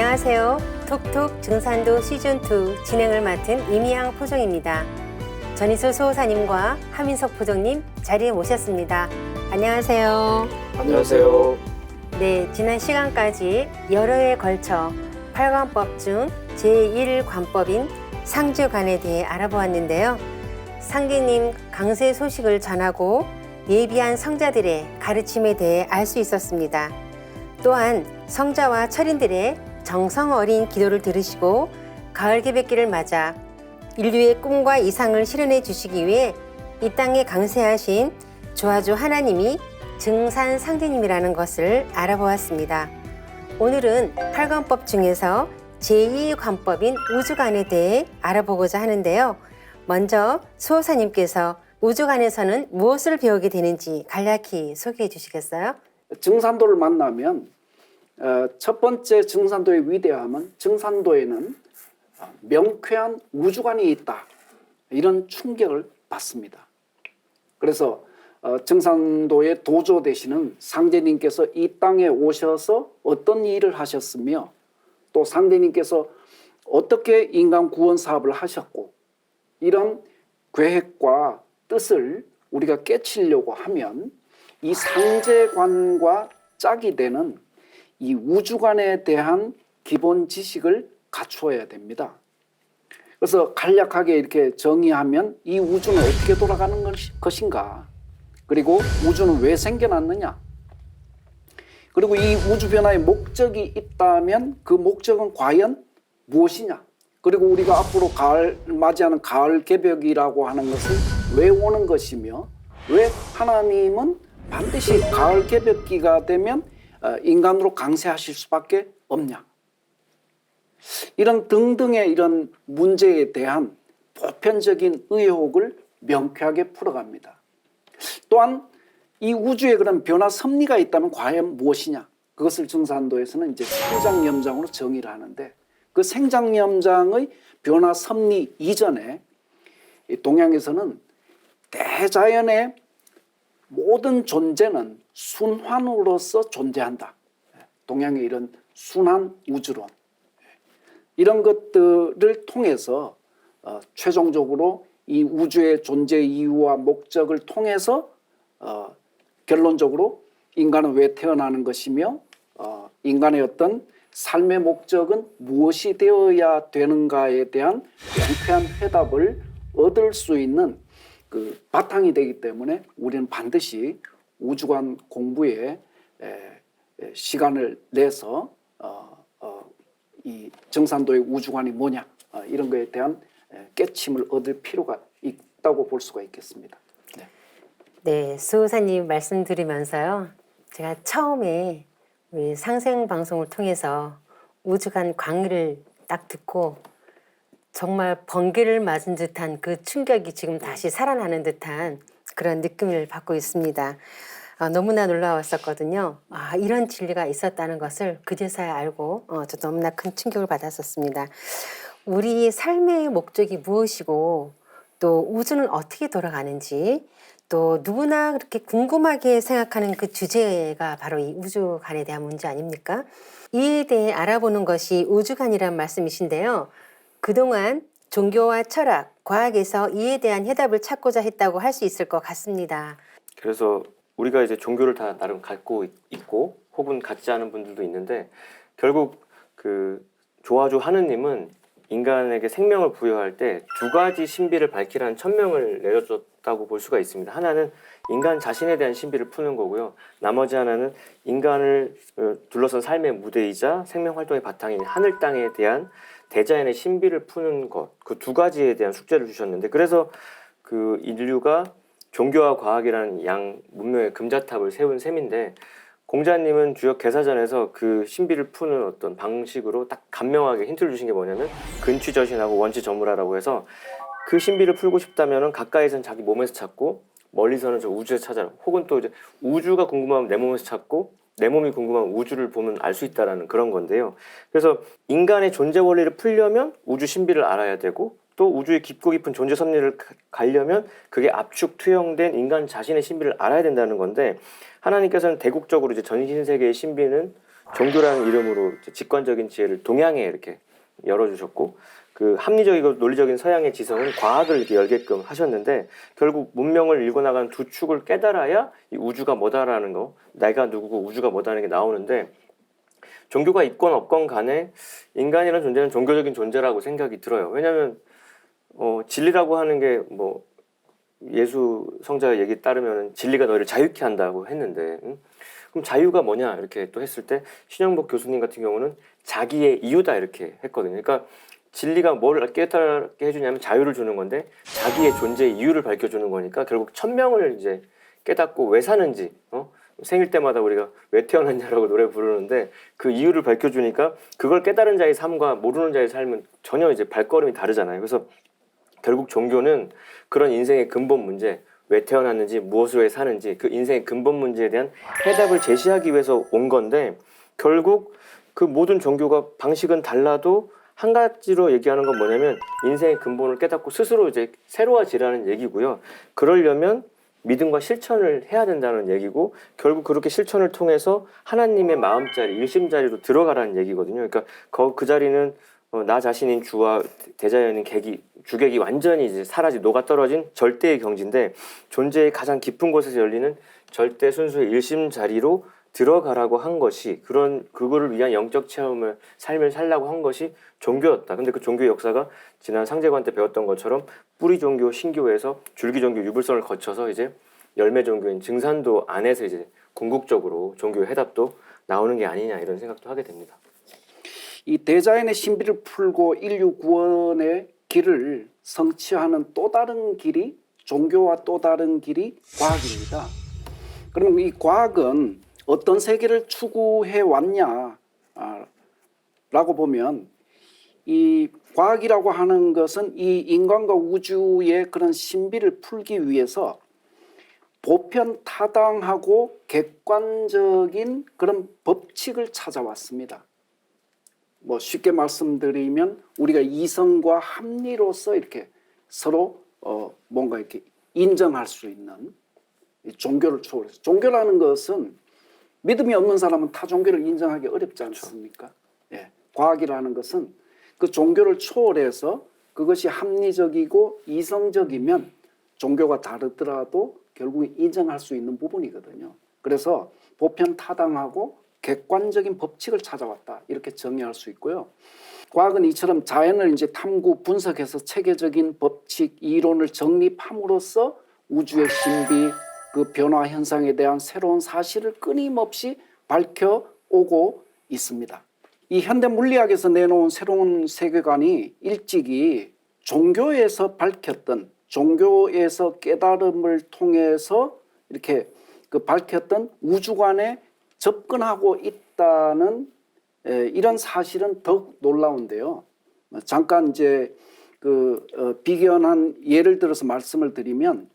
안녕하세요. 톡톡 증산도 시즌2 진행을 맡은 이미양 포정입니다. 전희수 수호사님과 하민석 포정님 자리에 모셨습니다. 안녕하세요. 안녕하세요. 네, 지난 시간까지 여러 해에 걸쳐 8관법 중 제1관법인 상주관에 대해 알아보았는데요. 상계님 강세 소식을 전하고 예비한 성자들의 가르침에 대해 알 수 있었습니다. 또한 성자와 철인들의 정성 어린 기도를 들으시고 가을 개백기를 맞아 인류의 꿈과 이상을 실현해 주시기 위해 이 땅에 강세하신 조아주 하나님이 증산 상제님이라는 것을 알아보았습니다. 오늘은 8관법 중에서 제2관법인 우주관에 대해 알아보고자 하는데요. 먼저 수호사님께서 우주관에서는 무엇을 배우게 되는지 간략히 소개해 주시겠어요? 증산도를 만나면 첫 번째 증산도의 위대함은 증산도에는 명쾌한 우주관이 있다. 이런 충격을 받습니다. 그래서 증산도의 도조 되시는 상제님께서 이 땅에 오셔서 어떤 일을 하셨으며 또 상제님께서 어떻게 인간 구원 사업을 하셨고 이런 계획과 뜻을 우리가 깨치려고 하면 이 상제관과 짝이 되는 이 우주관에 대한 기본 지식을 갖추어야 됩니다. 그래서 간략하게 이렇게 정의하면 이 우주는 어떻게 돌아가는 것인가, 그리고 우주는 왜 생겨났느냐, 그리고 이 우주 변화의 목적이 있다면 그 목적은 과연 무엇이냐, 그리고 우리가 앞으로 맞이하는 가을 개벽이라고 하는 것은 왜 오는 것이며 왜 하나님은 반드시 가을 개벽기가 되면 인간으로 강세하실 수밖에 없냐. 이런 등등의 이런 문제에 대한 보편적인 의혹을 명쾌하게 풀어갑니다. 또한 이 우주에 그런 변화 섭리가 있다면 과연 무엇이냐. 그것을 증산도에서는 이제 생장염장으로 정의를 하는데 그 생장염장의 변화 섭리 이전에 동양에서는 대자연의 모든 존재는 순환으로서 존재한다. 동양의 이런 순환 우주론. 이런 것들을 통해서 최종적으로 이 우주의 존재 이유와 목적을 통해서 결론적으로 인간은 왜 태어나는 것이며 인간의 어떤 삶의 목적은 무엇이 되어야 되는가에 대한 명쾌한 해답을 얻을 수 있는 그 바탕이 되기 때문에 우리는 반드시 우주관 공부에 시간을 내서 이 증산도의 우주관이 뭐냐 이런 거에 대한 깨침을 얻을 필요가 있다고 볼 수가 있겠습니다. 네, 수호사님 말씀 드리면서요. 제가 처음에 우리 상생방송을 통해서 우주관 강의를 딱 듣고 정말 번개를 맞은 듯한 그 충격이 지금 다시 살아나는 듯한 그런 느낌을 받고 있습니다. 너무나 놀라웠었거든요. 이런 진리가 있었다는 것을 그제서야 알고 저 너무나 큰 충격을 받았었습니다. 우리 삶의 목적이 무엇이고 또 우주는 어떻게 돌아가는지 또 누구나 그렇게 궁금하게 생각하는 그 주제가 바로 이 우주관에 대한 문제 아닙니까? 이에 대해 알아보는 것이 우주관이란 말씀이신데요. 그동안 종교와 철학, 과학에서 이에 대한 해답을 찾고자 했다고 할 수 있을 것 같습니다. 그래서 우리가 이제 종교를 다 나름 갖고 있고 혹은 갖지 않은 분들도 있는데 결국 그 조아주 하느님은 인간에게 생명을 부여할 때 두 가지 신비를 밝히라는 천명을 내려줬다고 볼 수가 있습니다. 하나는 인간 자신에 대한 신비를 푸는 거고요. 나머지 하나는 인간을 둘러싼 삶의 무대이자 생명 활동의 바탕인 하늘 땅에 대한 대자연의 신비를 푸는 것, 그 두 가지에 대한 숙제를 주셨는데 그래서 그 인류가 종교와 과학이라는 양 문명의 금자탑을 세운 셈인데 공자님은 주역 개사전에서 그 신비를 푸는 어떤 방식으로 딱 간명하게 힌트를 주신 게 뭐냐면 근취저신하고 원취저무라라고 해서 그 신비를 풀고 싶다면 가까이선 자기 몸에서 찾고 멀리서는 저 우주에서 찾아라. 혹은 또 이제 우주가 궁금하면 내 몸에서 찾고 내 몸이 궁금하면 우주를 보면 알 수 있다라는 그런 건데요. 그래서 인간의 존재 원리를 풀려면 우주 신비를 알아야 되고 또 우주의 깊고 깊은 존재 섭리를 가려면 그게 압축 투영된 인간 자신의 신비를 알아야 된다는 건데 하나님께서는 대국적으로 이제 전신세계의 신비는 종교라는 이름으로 이제 직관적인 지혜를 동양에 이렇게 열어주셨고 그 합리적이고 논리적인 서양의 지성은 과학을 이렇게 열게끔 하셨는데 결국 문명을 일궈 나가는 두 축을 깨달아야 이 우주가 뭐다라는 거, 내가 누구고 우주가 뭐다라는 게 나오는데 종교가 있건 없건 간에 인간이라는 존재는 종교적인 존재라고 생각이 들어요. 왜냐하면 진리라고 하는 게 뭐 예수 성자 얘기 따르면 진리가 너희를 자유케 한다고 했는데 그럼 자유가 뭐냐 이렇게 또 했을 때 신영복 교수님 같은 경우는 자기의 이유다 이렇게 했거든요. 그러니까 진리가 뭘 깨닫게 해주냐면 자유를 주는 건데 자기의 존재의 이유를 밝혀주는 거니까 결국 천명을 이제 깨닫고 왜 사는지 생일 때마다 우리가 왜 태어났냐라고 노래 부르는데 그 이유를 밝혀주니까 그걸 깨달은 자의 삶과 모르는 자의 삶은 전혀 이제 발걸음이 다르잖아요. 그래서 결국 종교는 그런 인생의 근본 문제, 왜 태어났는지, 무엇을 왜 사는지 그 인생의 근본 문제에 대한 해답을 제시하기 위해서 온 건데 결국 그 모든 종교가 방식은 달라도 한 가지로 얘기하는 건 뭐냐면 인생의 근본을 깨닫고 스스로 이제 새로워지라는 얘기고요. 그러려면 믿음과 실천을 해야 된다는 얘기고 결국 그렇게 실천을 통해서 하나님의 마음자리, 일심자리로 들어가라는 얘기거든요. 그러니까 그 자리는 나 자신인 주와 대자연인 주객이 완전히 이제 사라지 녹아떨어진 절대의 경지인데 존재의 가장 깊은 곳에서 열리는 절대 순수의 일심 자리로 들어가라고 한 것이 그거를 위한 영적 체험을 삶을 살라고 한 것이 종교였다. 근데 그 종교의 역사가 지난 상제관 때 배웠던 것처럼 뿌리 종교 신교에서 줄기 종교 유불선을 거쳐서 이제 열매 종교인 증산도 안에서 이제 궁극적으로 종교의 해답도 나오는 게 아니냐 이런 생각도 하게 됩니다. 이 대자연의 신비를 풀고 인류 구원의 길을 성취하는 또 다른 길이 종교와 또 다른 길이 과학입니다. 그럼 이 과학은 어떤 세계를 추구해 왔냐 라고 보면 이 과학이라고 하는 것은 이 인간과 우주의 그런 신비를 풀기 위해서 보편타당하고 객관적인 그런 법칙을 찾아왔습니다. 뭐 쉽게 말씀드리면 우리가 이성과 합리로서 이렇게 서로 뭔가 이렇게 인정할 수 있는 종교를 초월해서 종교라는 것은 믿음이 없는 사람은 타 종교를 인정하기 어렵지 않습니까? 예. 과학이라는 것은 그 종교를 초월해서 그것이 합리적이고 이성적이면 종교가 다르더라도 결국 인정할 수 있는 부분이거든요. 그래서 보편타당하고 객관적인 법칙을 찾아왔다 이렇게 정의할 수 있고요. 과학은 이처럼 자연을 이제 탐구 분석해서 체계적인 법칙 이론을 정립함으로써 우주의 신비 그 변화 현상에 대한 새로운 사실을 끊임없이 밝혀오고 있습니다. 이 현대 물리학에서 내놓은 새로운 세계관이 일찍이 종교에서 밝혔던 종교에서 깨달음을 통해서 이렇게 그 밝혔던 우주관에 접근하고 있다는 이런 사실은 더욱 놀라운데요. 잠깐 이제 비견한 예를 들어서 말씀을 드리면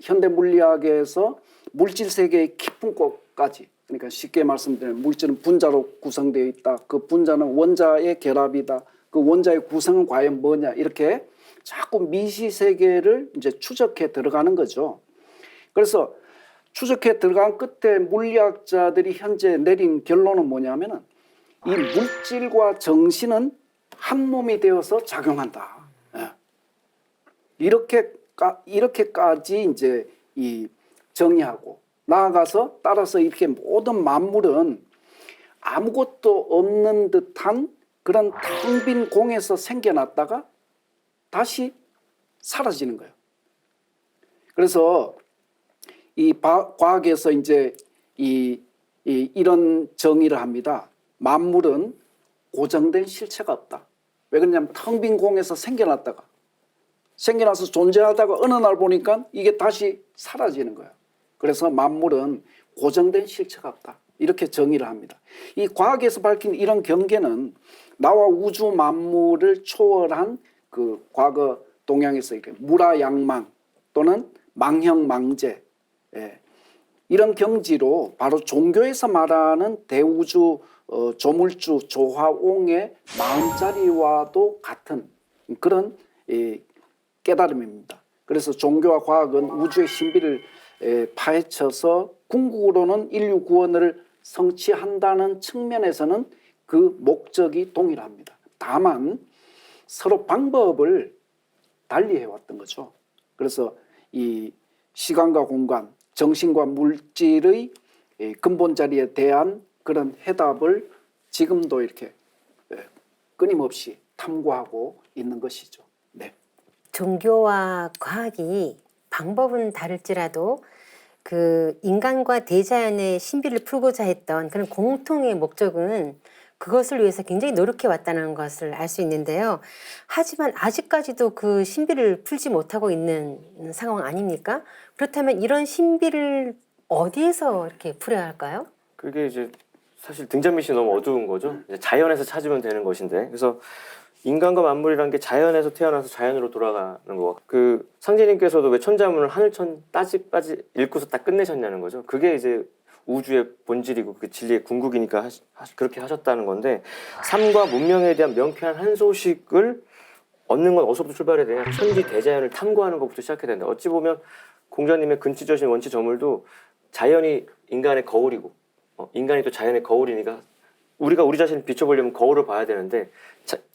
현대 물리학에서 물질 세계의 깊은 곳까지 그러니까 쉽게 말씀드리면 물질은 분자로 구성되어 있다. 그 분자는 원자의 결합이다. 그 원자의 구성은 과연 뭐냐 이렇게 자꾸 미시 세계를 이제 추적해 들어가는 거죠. 그래서 추적해 들어간 끝에 물리학자들이 현재 내린 결론은 뭐냐면은 이 물질과 정신은 한 몸이 되어서 작용한다. 이렇게까지 이제 이 정의하고 나아가서 따라서 이렇게 모든 만물은 아무것도 없는 듯한 그런 텅 빈 공에서 생겨났다가 다시 사라지는 거예요. 그래서 이 과학에서 이제 이런 정의를 합니다. 만물은 고정된 실체가 없다. 왜 그러냐면 텅 빈 공에서 생겨나서 존재하다가 어느 날 보니까 이게 다시 사라지는 거예요. 그래서 만물은 고정된 실체가 없다. 이렇게 정의를 합니다. 이 과학에서 밝힌 이런 경계는 나와 우주 만물을 초월한 그 과거 동양에서 이렇게 무라양망 또는 망형망제 이런 경지로 바로 종교에서 말하는 대우주 조물주 조화옹의 마음자리와도 같은 그런 깨달음입니다. 그래서 종교와 과학은 우주의 신비를 파헤쳐서 궁극으로는 인류 구원을 성취한다는 측면에서는 그 목적이 동일합니다. 다만 서로 방법을 달리 해왔던 거죠. 그래서 이 시간과 공간, 정신과 물질의 근본 자리에 대한 그런 해답을 지금도 이렇게 끊임없이 탐구하고 있는 것이죠. 네. 종교와 과학이 방법은 다를지라도 그 인간과 대자연의 신비를 풀고자 했던 그런 공통의 목적은 그것을 위해서 굉장히 노력해 왔다는 것을 알 수 있는데요. 하지만 아직까지도 그 신비를 풀지 못하고 있는 상황 아닙니까? 그렇다면 이런 신비를 어디에서 이렇게 풀어야 할까요? 그게 이제 사실 등잔빛이 너무 어두운 거죠. 이제 자연에서 찾으면 되는 것인데, 그래서 인간과 만물이란 게 자연에서 태어나서 자연으로 돌아가는 거. 그 상제님께서도 왜 천자문을 하늘천 따지빠지 읽고서 딱 끝내셨냐는 거죠. 그게 이제 우주의 본질이고 그 진리의 궁극이니까 그렇게 하셨다는 건데, 삶과 문명에 대한 명쾌한 한 소식을 얻는 건 어디서부터 출발해야 되냐? 천지 대자연을 탐구하는 것부터 시작해야 된다. 어찌 보면 공자님의 근치저신 원치저물도 자연이 인간의 거울이고 인간이 또 자연의 거울이니까 우리가 우리 자신을 비춰보려면 거울을 봐야 되는데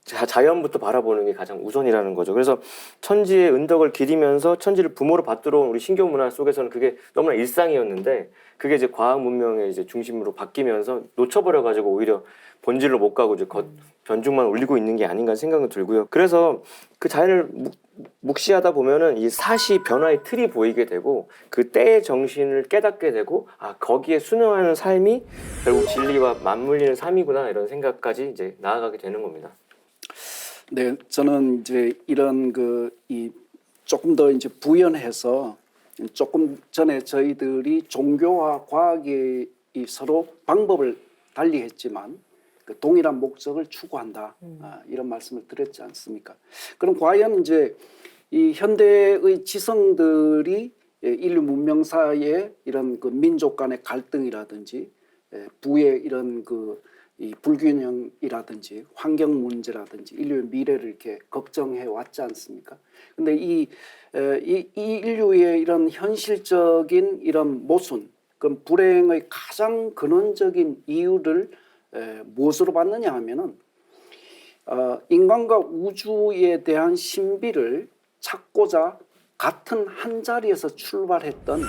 자연부터 바라보는 게 가장 우선이라는 거죠. 그래서 천지의 은덕을 기리면서 천지를 부모로 받들어 온 우리 신교 문화 속에서는 그게 너무나 일상이었는데, 그게 이제 과학 문명의 이제 중심으로 바뀌면서 놓쳐버려 가지고 오히려 본질로 못 가고 이제 변죽만 올리고 있는 게 아닌가 생각은 들고요. 그래서 그 자연을 묵시하다 보면은 이 사시 변화의 틀이 보이게 되고 그 때의 정신을 깨닫게 되고, 아, 거기에 순응하는 삶이 결국 진리와 맞물리는 삶이구나, 이런 생각까지 이제 나아가게 되는 겁니다. 네, 저는 이제 이런 조금 더 이제 부연해서, 조금 전에 저희들이 종교와 과학이 서로 방법을 달리했지만 그 동일한 목적을 추구한다, 이런 말씀을 드렸지 않습니까? 그럼 과연 이제 이 현대의 지성들이 인류 문명사의 이런 그 민족 간의 갈등이라든지 부의 이런 이 불균형이라든지 환경 문제라든지 인류의 미래를 이렇게 걱정해 왔지 않습니까? 근데 이 인류의 이런 현실적인 이런 모순, 그 불행의 가장 근원적인 이유를 무엇으로 봤느냐 하면은 인간과 우주에 대한 신비를 찾고자 같은 한 자리에서 출발했던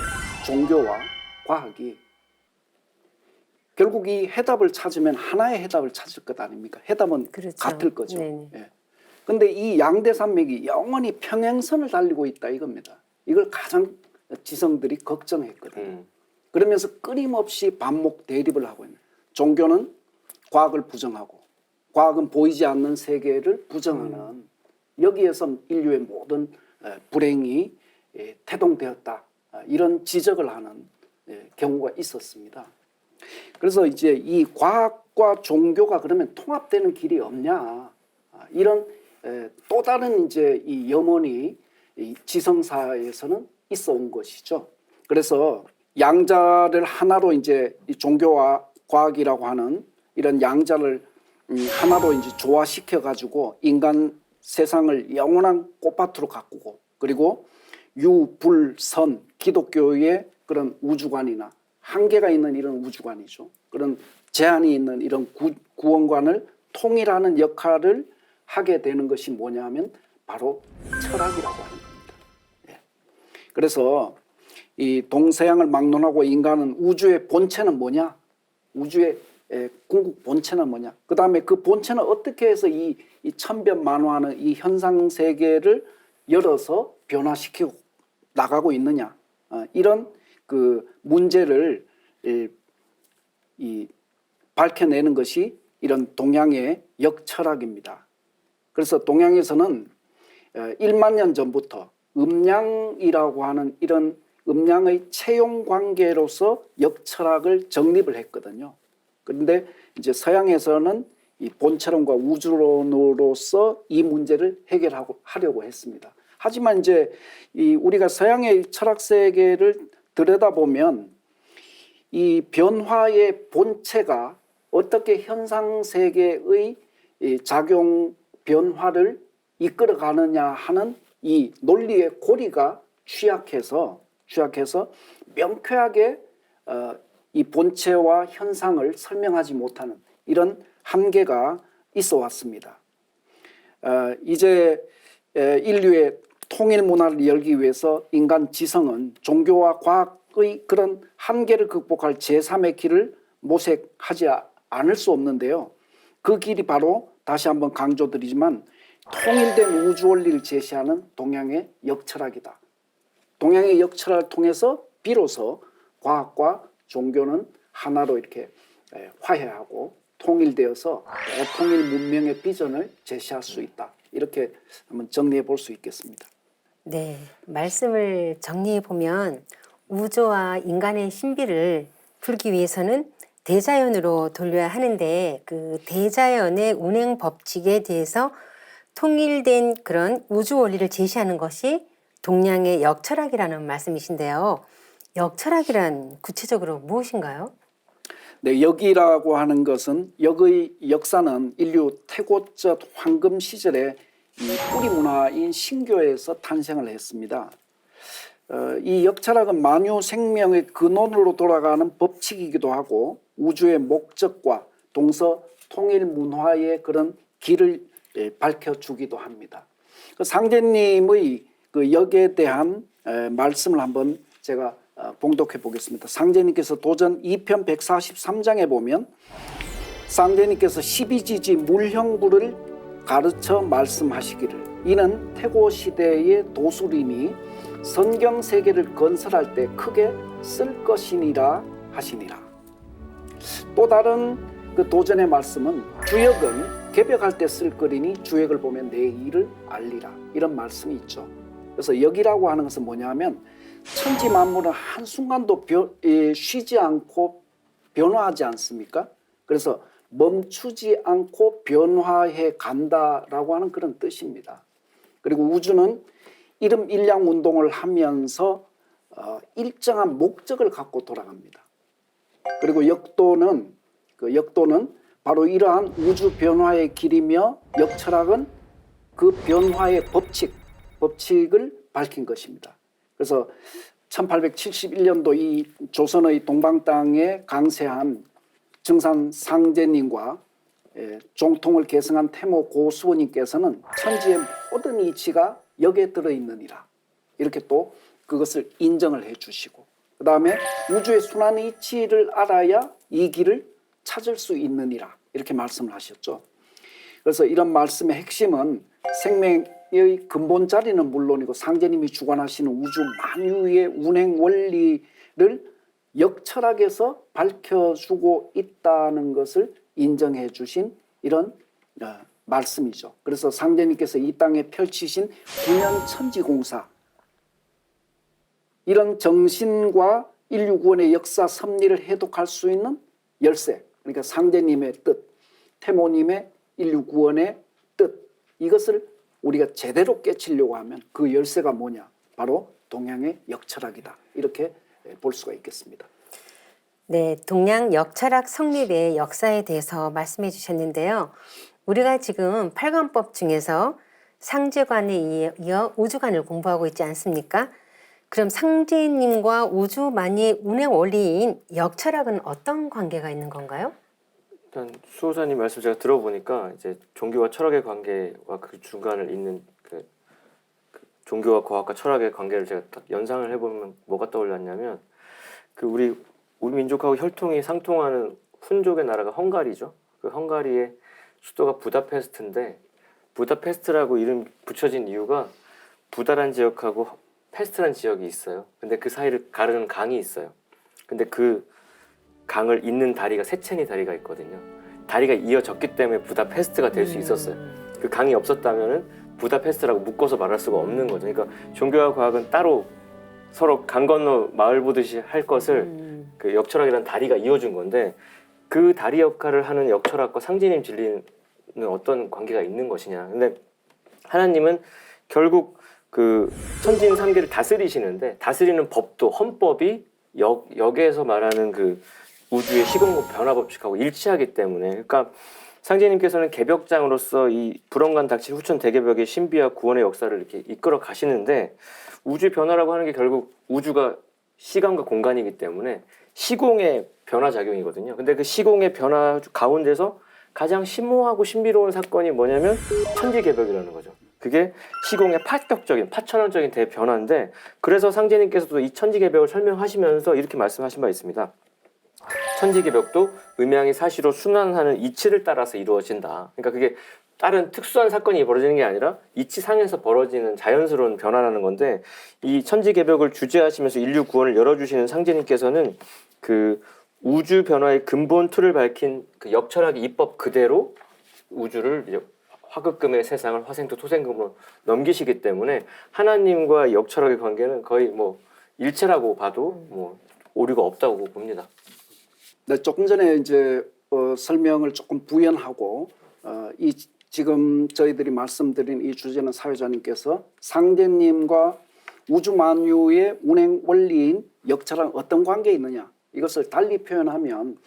종교와 과학이 결국 이 해답을 찾으면 하나의 해답을 찾을 것 아닙니까? 해답은 그렇죠. 같을 거죠. 네네. 예. 근데 이 양대 산맥이 영원히 평행선을 달리고 있다 이겁니다. 이걸 가장 지성들이 걱정했거든요. 그러면서 끊임없이 반목 대립을 하고 있는, 종교는 과학을 부정하고 과학은 보이지 않는 세계를 부정하는, 여기에서 인류의 모든 불행이 태동되었다, 이런 지적을 하는 경우가 있었습니다. 그래서 이제 이 과학과 종교가 그러면 통합되는 길이 없냐, 이런 또 다른 이제 이 염원이 이 지성사에서는 있어 온 것이죠. 그래서 양자를 하나로 이제 이 종교와 과학이라고 하는 이런 양자를 하나로 이제 조화시켜 가지고 인간 세상을 영원한 꽃밭으로 가꾸고, 그리고 유, 불, 선, 기독교의 그런 우주관이나 한계가 있는 이런 우주관이죠. 그런 제한이 있는 이런 구원관을 통일하는 역할을 하게 되는 것이 뭐냐 하면 바로 철학이라고 하는 겁니다. 예. 그래서 이 동서양을 막론하고 인간은 우주의 본체는 뭐냐? 우주의 궁극 본체는 뭐냐? 그 다음에 그 본체는 어떻게 해서 이 천변만화하는 이 현상 세계를 열어서 변화시키고 나가고 있느냐? 이런 그 문제를 밝혀내는 것이 이런 동양의 역철학입니다. 그래서 동양에서는 1만 년 전부터 음양이라고 하는 이런 음양의 채용 관계로서 역철학을 정립을 했거든요. 그런데 이제 서양에서는 이 본체론과 우주론으로서 이 문제를 해결하려고 했습니다. 하지만 이제 우리가 서양의 철학 세계를 들여다보면 이 변화의 본체가 어떻게 현상 세계의 작용 변화를 이끌어 가느냐 하는 이 논리의 고리가 취약해서 명쾌하게 이 본체와 현상을 설명하지 못하는 이런 한계가 있어 왔습니다. 이제 인류의 통일 문화를 열기 위해서 인간 지성은 종교와 과학의 그런 한계를 극복할 제3의 길을 모색하지 않을 수 없는데요. 그 길이 바로 다시 한번 강조드리지만 통일된 우주 원리를 제시하는 동양의 역철학이다. 동양의 역철학을 통해서 비로소 과학과 종교는 하나로 이렇게 화해하고 통일되어서 대통일 문명의 비전을 제시할 수 있다. 이렇게 한번 정리해 볼 수 있겠습니다. 네, 말씀을 정리해 보면 우주와 인간의 신비를 풀기 위해서는 대자연으로 돌려야 하는데 그 대자연의 운행 법칙에 대해서 통일된 그런 우주 원리를 제시하는 것이 동양의 역철학이라는 말씀이신데요. 역철학이란 구체적으로 무엇인가요? 네, 역이라고 하는 것은 역의 역사는 인류 태고적 황금 시절에 이 뿌리 문화인 신교에서 탄생을 했습니다. 이 역철학은 만유 생명의 근원으로 돌아가는 법칙이기도 하고 우주의 목적과 동서 통일 문화의 그런 길을 밝혀주기도 합니다. 상제님의 그 역에 대한 말씀을 한번 제가 봉독해 보겠습니다. 상제님께서 도전 2편 143장에 보면 상제님께서 12지지 물형부를 가르쳐 말씀하시기를 이는 태고 시대의 도술이니 성경 세계를 건설할 때 크게 쓸 것이니라 하시니라. 또 다른 그 도전의 말씀은 주역은 개벽할 때 쓸 거리니 주역을 보면 내 일을 알리라. 이런 말씀이 있죠. 그래서 역이라고 하는 것은 뭐냐면 천지 만물은 한순간도 쉬지 않고 변화하지 않습니까? 그래서 멈추지 않고 변화해 간다라고 하는 그런 뜻입니다. 그리고 우주는 이름 일량 운동을 하면서 일정한 목적을 갖고 돌아갑니다. 그리고 역도는 바로 이러한 우주 변화의 길이며 역철학은 그 변화의 법칙을 밝힌 것입니다. 그래서 1871년도 이 조선의 동방 땅에 강세한 증산 상제님과 종통을 계승한 태모 고수호님께서는 천지의 모든 이치가 역에 들어있느니라. 이렇게 또 그것을 인정을 해 주시고 그 다음에 우주의 순환 이치를 알아야 이 길을 찾을 수 있느니라. 이렇게 말씀을 하셨죠. 그래서 이런 말씀의 핵심은 생명의 근본 자리는 물론이고 상제님이 주관하시는 우주 만유의 운행 원리를 역철학에서 밝혀주고 있다는 것을 인정해 주신 이런 말씀이죠. 그래서 상제님께서 이 땅에 펼치신 구년천지공사 이런 정신과 인류 구원의 역사 섭리를 해독할 수 있는 열쇠, 그러니까 상제님의 뜻, 태모님의 인류 구원의 뜻, 이것을 우리가 제대로 깨치려고 하면 그 열쇠가 뭐냐? 바로 동양의 역철학이다. 이렇게 볼 수가 있겠습니다. 네, 동양 역철학 성립의 역사에 대해서 말씀해 주셨는데요. 우리가 지금 팔관법 중에서 상제관에 이어 우주관을 공부하고 있지 않습니까? 그럼 상제님과 우주만의 운행 원리인 역철학은 어떤 관계가 있는 건가요? 일단 수호자님 말씀 제가 들어보니까 이제 종교와 철학의 관계와 그 중간을 잇는 그 종교와 과학과 철학의 관계를 제가 딱 연상을 해보면 뭐가 떠올랐냐면 그 우리 민족하고 혈통이 상통하는 훈족의 나라가 헝가리죠. 그 헝가리의 수도가 부다페스트인데 부다페스트라고 이름 붙여진 이유가 부다란 지역하고 페스트란 지역이 있어요. 근데 그 사이를 가르는 강이 있어요. 근데 그 강을 잇는 다리가 세첸이 다리가 있거든요. 다리가 이어졌기 때문에 부다페스트가 될 수 있었어요. 그 강이 없었다면은 부다페스트라고 묶어서 말할 수가 없는 거죠. 그러니까 종교와 과학은 따로 서로 강 건너 마을 보듯이 할 것을 그 역철학이라는 다리가 이어준 건데 그 다리 역할을 하는 역철학과 상제님 진리는 어떤 관계가 있는 것이냐. 근데 하나님은 결국 그 천진 삼계를 다스리시는데 다스리는 법도 헌법이 역에서 말하는 그 우주의 시공급 변화 법칙하고 일치하기 때문에 그러니까 상제님께서는 개벽장으로서 이 불언간 닥칠 후천 대개벽의 신비와 구원의 역사를 이렇게 이끌어 가시는데 우주 변화라고 하는 게 결국 우주가 시간과 공간이기 때문에 시공의 변화 작용이거든요. 근데 그 시공의 변화 가운데서 가장 심오하고 신비로운 사건이 뭐냐면 천지개벽이라는 거죠. 그게 시공의 파격적인, 파천원적인 대변화인데, 그래서 상제님께서도 이 천지개벽을 설명하시면서 이렇게 말씀하신 바 있습니다. 천지개벽도 음양이 사시로 순환하는 이치를 따라서 이루어진다. 그러니까 그게 다른 특수한 사건이 벌어지는 게 아니라 이치상에서 벌어지는 자연스러운 변화라는 건데, 이 천지개벽을 주재하시면서 인류 구원을 열어주시는 상제님께서는 그 우주 변화의 근본 틀을 밝힌 그 역철학의 이법 그대로 우주를 이제 화극금의 세상을 화생토 토생금으로 넘기시기 때문에 하나님과 역철학의 관계는 거의 뭐 일체라고 봐도 뭐 오류가 없다고 봅니다. 네, 조금 전에 이제 설명을 조금 부연하고 이 지금 저희들이 말씀드린 이 주제는 사회자님께서 상제님과 우주 만유의 운행 원리인 역철학은 어떤 관계에 있느냐, 이것을 달리 표현하면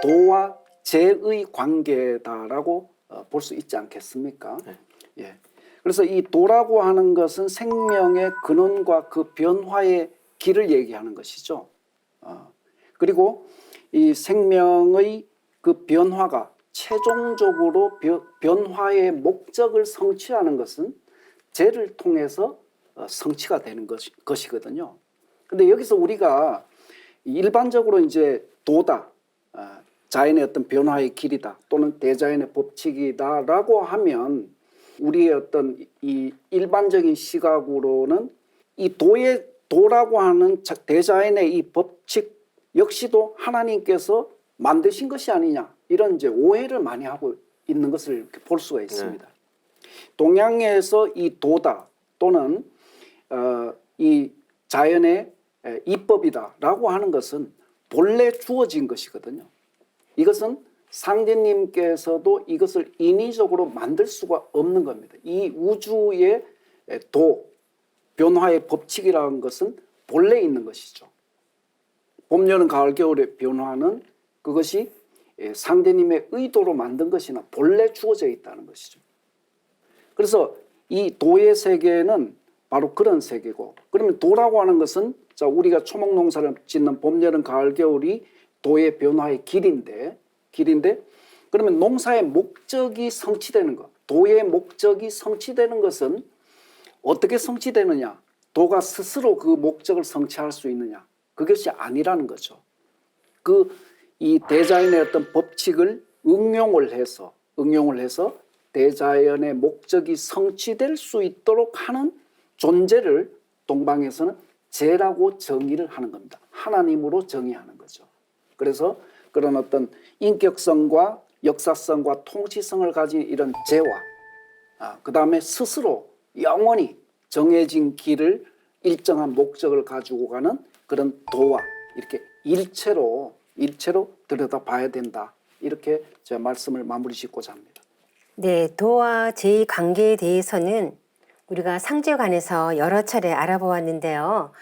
도와 재의 관계다라고 볼 수 있지 않겠습니까? 네. 예. 그래서 이 도라고 하는 것은 생명의 근원과 그 변화의 길을 얘기하는 것이죠. 그리고 이 생명의 그 변화가 최종적으로 변화의 목적을 성취하는 것은 죄를 통해서 성취가 되는 것이거든요. 근데 여기서 우리가 일반적으로 이제 도다, 자연의 어떤 변화의 길이다, 또는 대자연의 법칙이다라고 하면 우리의 어떤 이 일반적인 시각으로는 이 도라고 하는 대자연의 이 법칙 역시도 하나님께서 만드신 것이 아니냐, 이런 이제 오해를 많이 하고 있는 것을 볼 수가 있습니다. 동양에서 이 도다 또는 이 자연의 이법이다라고 하는 것은 본래 주어진 것이거든요. 이것은 상제님께서도 이것을 인위적으로 만들 수가 없는 겁니다. 이 우주의 변화의 법칙이라는 것은 본래 있는 것이죠. 봄, 여름, 가을, 겨울의 변화는 그것이 상제님의 의도로 만든 것이나 본래 주어져 있다는 것이죠. 그래서 이 도의 세계는 바로 그런 세계고, 그러면 도라고 하는 것은 자, 우리가 초목 농사를 짓는 봄, 여름, 가을, 겨울이 도의 변화의 길인데 그러면 농사의 목적이 성취되는 것, 도의 목적이 성취되는 것은 어떻게 성취되느냐? 도가 스스로 그 목적을 성취할 수 있느냐? 그것이 아니라는 거죠. 이 대자연의 어떤 법칙을 응용을 해서 대자연의 목적이 성취될 수 있도록 하는 존재를 동방에서는 죄라고 정의를 하는 겁니다. 하나님으로 정의하는 거죠. 그래서 그런 어떤 인격성과 역사성과 통치성을 가진 이런 죄와 그 다음에 스스로 영원히 정해진 길을 일정한 목적을 가지고 가는 그런 도와 이렇게 일체로 들여다봐야 된다. 이렇게 제가 말씀을 마무리 짓고자 합니다. 네, 도와 죄의 관계에 대해서는 우리가 상제관에서 여러 차례 알아보았는데요.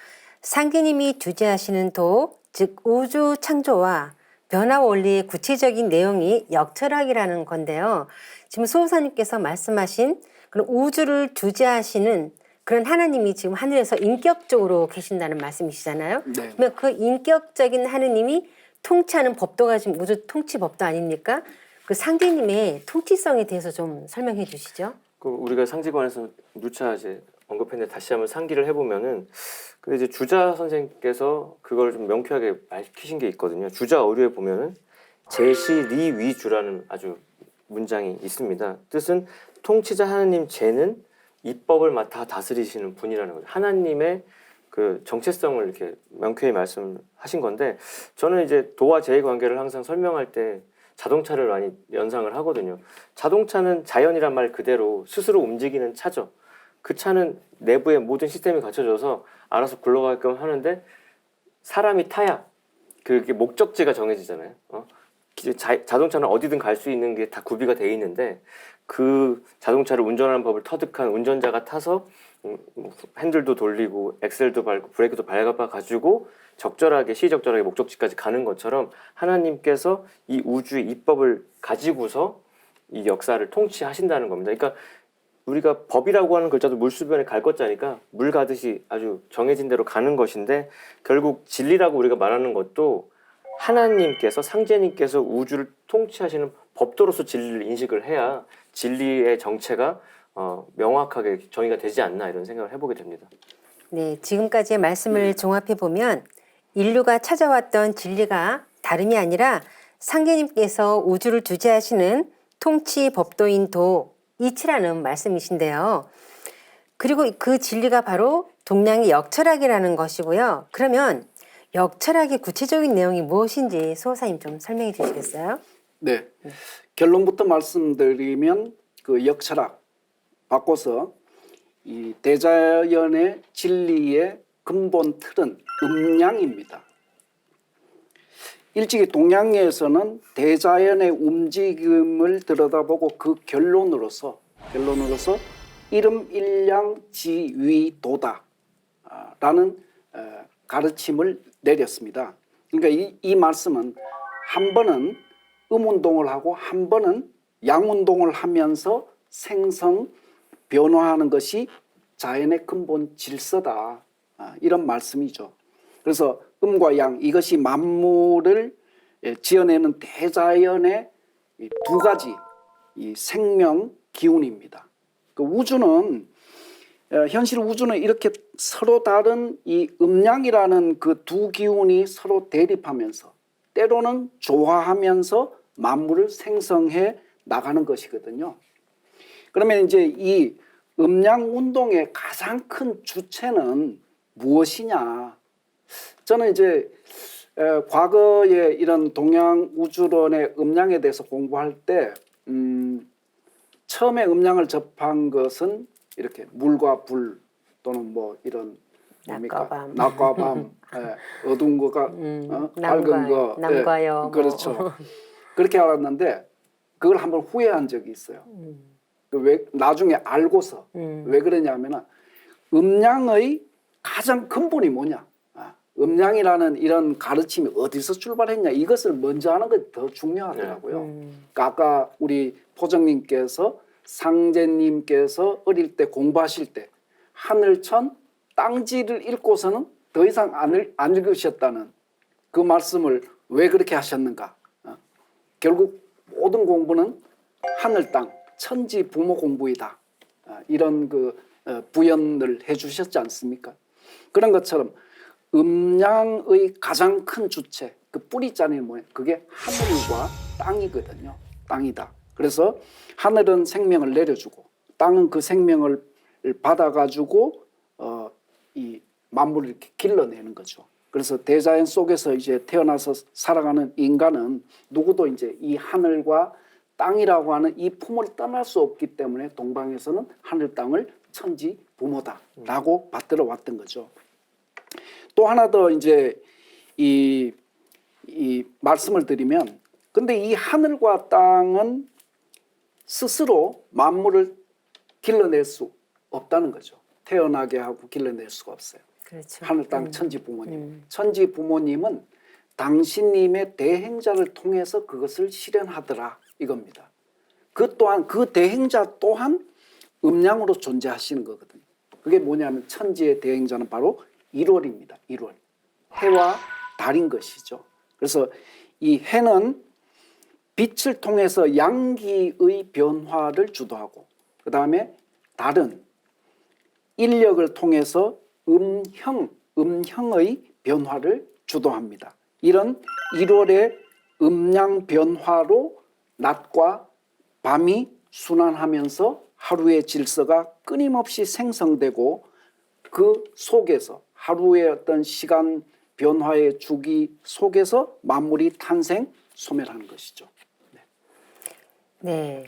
상제님이 주재하시는 도, 즉 우주 창조와 변화 원리의 구체적인 내용이 역철학이라는 건데요. 지금 수호사님께서 말씀하신 그런 우주를 주재하시는 그런 하나님이 지금 하늘에서 인격적으로 계신다는 말씀이시잖아요. 네. 그러면 그 인격적인 하느님이 통치하는 법도가 지금 우주 통치법도 아닙니까? 그 상제님의 통치성에 대해서 좀 설명해 주시죠. 그 우리가 상지관에서 누차 이제 언급했는데 다시 한번 상기를 해보면은, 근데 이제 주자 선생님께서 그걸 좀 명쾌하게 밝히신 게 있거든요. 주자 어류에 보면은 제시 리 위주라는 아주 문장이 있습니다. 뜻은 통치자 하나님 제는 이법을 맡아 다스리시는 분이라는 거죠. 하나님의 그 정체성을 이렇게 명쾌히 말씀하신 건데, 저는 이제 도와 제의 관계를 항상 설명할 때 자동차를 많이 연상을 하거든요. 자동차는 자연이란 말 그대로 스스로 움직이는 차죠. 그 차는 내부에 모든 시스템이 갖춰져서 알아서 굴러가게끔 하는데, 사람이 타야 그게 목적지가 정해지잖아요. 자동차는 어디든 갈 수 있는 게 다 구비가 돼 있는데, 그 자동차를 운전하는 법을 터득한 운전자가 타서 핸들도 돌리고 엑셀도 밟고 브레이크도 밟아 가지고 시적절하게 목적지까지 가는 것처럼, 하나님께서 이 우주의 이법을 가지고서 이 역사를 통치하신다는 겁니다. 그러니까 우리가 법이라고 하는 글자도 물수변에 갈 것자니까 물 가듯이 아주 정해진 대로 가는 것인데, 결국 진리라고 우리가 말하는 것도 하나님께서 상제님께서 우주를 통치하시는 법도로서 진리를 인식을 해야 진리의 정체가 명확하게 정의가 되지 않나 이런 생각을 해보게 됩니다. 네, 지금까지의 말씀을 종합해 보면 인류가 찾아왔던 진리가 다름이 아니라 상제님께서 우주를 주재하시는 통치 법도인 이치라는 말씀이신데요. 그리고 그 진리가 바로 동양의 역철학이라는 것이고요. 그러면 역철학의 구체적인 내용이 무엇인지 수호사님 좀 설명해 주시겠어요? 네. 결론부터 말씀드리면 그 역철학 바꿔서 이 대자연의 진리의 근본 틀은 음양입니다. 일찍이 동양에서는 대자연의 움직임을 들여다보고 그 결론으로서 일음일양지위도다라는 가르침을 내렸습니다. 그러니까 이 말씀은 한 번은 음운동을 하고 한 번은 양운동을 하면서 생성 변화하는 것이 자연의 근본 질서다. 이런 말씀이죠. 그래서 음과 양 이것이 만물을 지어내는 대자연의 두 가지 이 생명 기운입니다. 그 우주는 현실 우주는 이렇게 서로 다른 이 음양이라는 그 두 기운이 서로 대립하면서 때로는 조화하면서 만물을 생성해 나가는 것이거든요. 그러면 이제 이 음양 운동의 가장 큰 주체는 무엇이냐? 저는 이제 과거에 이런 동양 우주론의 음양에 대해서 공부할 때 처음에 음양을 접한 것은 이렇게 물과 불 또는 뭐 이런 뭡니까? 낮과 밤, 어두운 거가 밝은 거, 남과 여, 그렇죠. 뭐. 그렇게 알았는데 그걸 한번 후회한 적이 있어요. 왜 나중에 알고서 왜 그러냐면은 음양의 가장 근본이 뭐냐? 음양이라는 이런 가르침이 어디서 출발했냐? 이것을 먼저 하는 것이 더 중요하더라고요. 그러니까 아까 우리 포정님께서 상제님께서 어릴 때 공부하실 때 하늘천 땅지를 읽고서는 더 이상 안 읽으셨다는 그 말씀을 왜 그렇게 하셨는가? 결국 모든 공부는 하늘 땅 천지 부모 공부이다. 이런 그 부연을 해주셨지 않습니까? 그런 것처럼 음양의 가장 큰 주체, 그 뿌리자리는 뭐예요? 그게 하늘과 땅이거든요. 땅이다. 그래서 하늘은 생명을 내려주고 땅은 그 생명을 받아가지고 이 만물을 이렇게 길러내는 거죠. 그래서 대자연 속에서 이제 태어나서 살아가는 인간은 누구도 이제 이 하늘과 땅이라고 하는 이 품을 떠날 수 없기 때문에 동방에서는 하늘 땅을 천지 부모다라고 받들어 왔던 거죠. 또 하나 더 이제 이 말씀을 드리면, 근데 이 하늘과 땅은 스스로 만물을 길러낼 수 없다는 거죠. 태어나게 하고 길러낼 수가 없어요. 그렇죠. 하늘 땅 천지 부모님. 천지 부모님은 당신님의 대행자를 통해서 그것을 실현하더라 이겁니다. 그 또한 그 대행자 또한 음양으로 존재하시는 거거든요. 그게 뭐냐면 천지의 대행자는 바로 1월입니다. 1월. 해와 달인 것이죠. 그래서 이 해는 빛을 통해서 양기의 변화를 주도하고, 그 다음에 달은 인력을 통해서 음형의 변화를 주도합니다. 이런 1월의 음양 변화로 낮과 밤이 순환하면서 하루의 질서가 끊임없이 생성되고, 그 속에서 하루의 어떤 시간 변화의 주기 속에서 만물이 탄생, 소멸하는 것이죠. 네.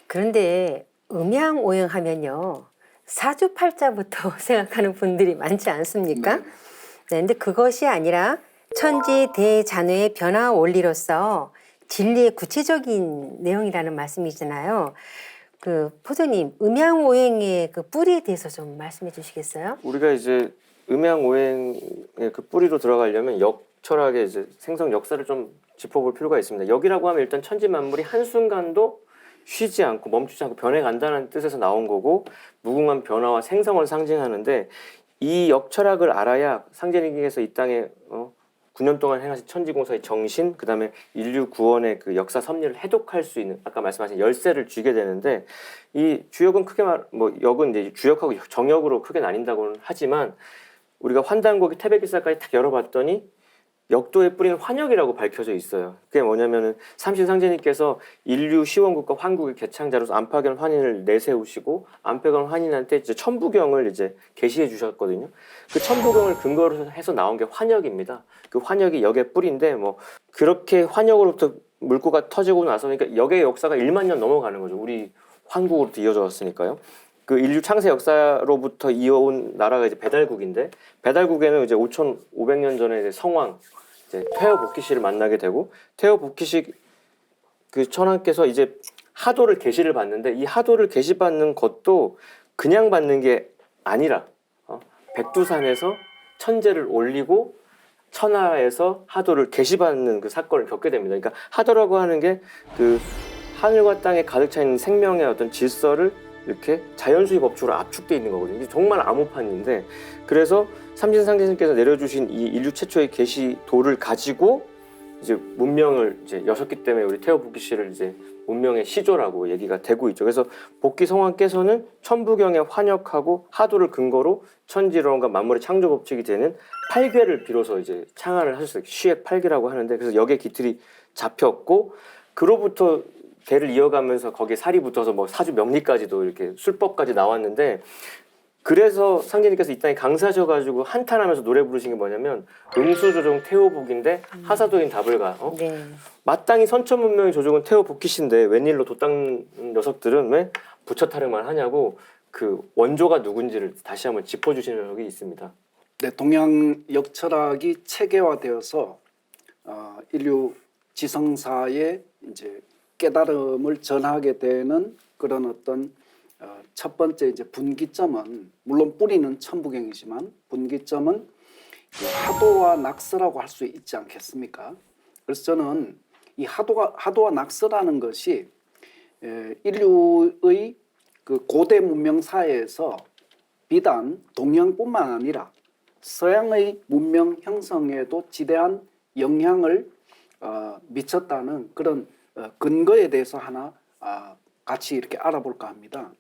그런데 음양오행하면요 사주팔자부터 생각하는 분들이 많지 않습니까? 네. 근데 그것이 아니라 천지 대자뇌의 변화 원리로서 진리의 구체적인 내용이라는 말씀이잖아요. 그 포도님, 음양오행의 그 뿌리에 대해서 좀 말씀해 주시겠어요? 우리가 이제 음양오행의 그 뿌리로 들어가려면 역철학의 이제 생성 역사를 좀 짚어볼 필요가 있습니다. 역이라고 하면 일단 천지 만물이 한순간도 쉬지 않고 멈추지 않고 변해간다는 뜻에서 나온 거고, 무궁한 변화와 생성을 상징하는데, 이 역철학을 알아야 상제님께서 이 땅에 9년 동안 행하신 천지공사의 정신, 그다음에 인류 구원의 그 역사 섭리를 해독할 수 있는 아까 말씀하신 열쇠를 쥐게 되는데 이 주역은 크게 뭐 역은 이제 주역하고 정역으로 크게 나뉜다고는 하지만 우리가 환단고기 태백일사까지 딱 열어봤더니 역도의 뿌리는 환역이라고 밝혀져 있어요. 그게 뭐냐면은 삼신상제님께서 인류 시원국과 환국의 개창자로서 안파견 환인을 내세우시고 안파견 환인한테 이제 천부경을 이제 계시해 주셨거든요. 그 천부경을 근거로 해서 나온 게 환역입니다. 그 환역이 역의 뿌리인데 뭐 그렇게 환역으로부터 물꼬가 터지고 나서 그러니까 역의 역사가 1만 년 넘어가는 거죠. 우리 환국으로부터 이어져 왔으니까요. 그 인류 창세 역사로부터 이어온 나라가 이제 배달국인데 배달국에는 이제 5,500년 전에 이제 성왕 이제 퇴허 복희씨를 만나게 되고 퇴허 복희씨 그 천황께서 이제 하도를 계시를 받는데 이 하도를 계시받는 것도 그냥 받는 게 아니라 백두산에서 천재를 올리고 천하에서 하도를 계시받는 그 사건을 겪게 됩니다. 그러니까 하도라고 하는 게 그 하늘과 땅에 가득 차 있는 생명의 어떤 질서를 이렇게 자연수의 법칙으로 압축되어 있는 거거든요. 이게 정말 암호판인데 그래서 삼신상제님께서 내려주신 이 인류 최초의 계시도를 가지고 이제 문명을 이제 여셨기 때문에 우리 태호 복희씨를 이제 문명의 시조라고 얘기가 되고 있죠. 그래서 복희 성왕께서는 천부경에 환역하고 하도를 근거로 천지론과 만물의 창조 법칙이 되는 8괴를 비로소 이제 창안을 하셨어요. 시액 8괴라고 하는데 그래서 역의 기틀이 잡혔고 그로부터 대를 이어가면서 거기에 살이 붙어서 뭐 사주 명리까지도 이렇게 술법까지 나왔는데 그래서 상제님께서 이 땅에 강사하셔가지고 한탄하면서 노래 부르신 게 뭐냐면 응수조종 태호복인데 하사도인 답을가 네. 마땅히 선천문명의 조종은 태호복희신데 웬일로 도땅 녀석들은 왜 부처 타령만 하냐고 그 원조가 누군지를 다시 한번 짚어주시는 적이 있습니다. 네, 동양 역철학이 체계화되어서 인류 지성사의 이제 깨달음을 전하게 되는 그런 어떤 첫 번째 이제 분기점은 물론 뿌리는 천부경이지만 분기점은 하도와 낙서라고 할 수 있지 않겠습니까? 그래서 저는 이 하도와 낙서라는 것이 인류의 그 고대 문명사에서 비단 동양뿐만 아니라 서양의 문명 형성에도 지대한 영향을 미쳤다는 그런 근거에 대해서 하나 같이 이렇게 알아볼까 합니다.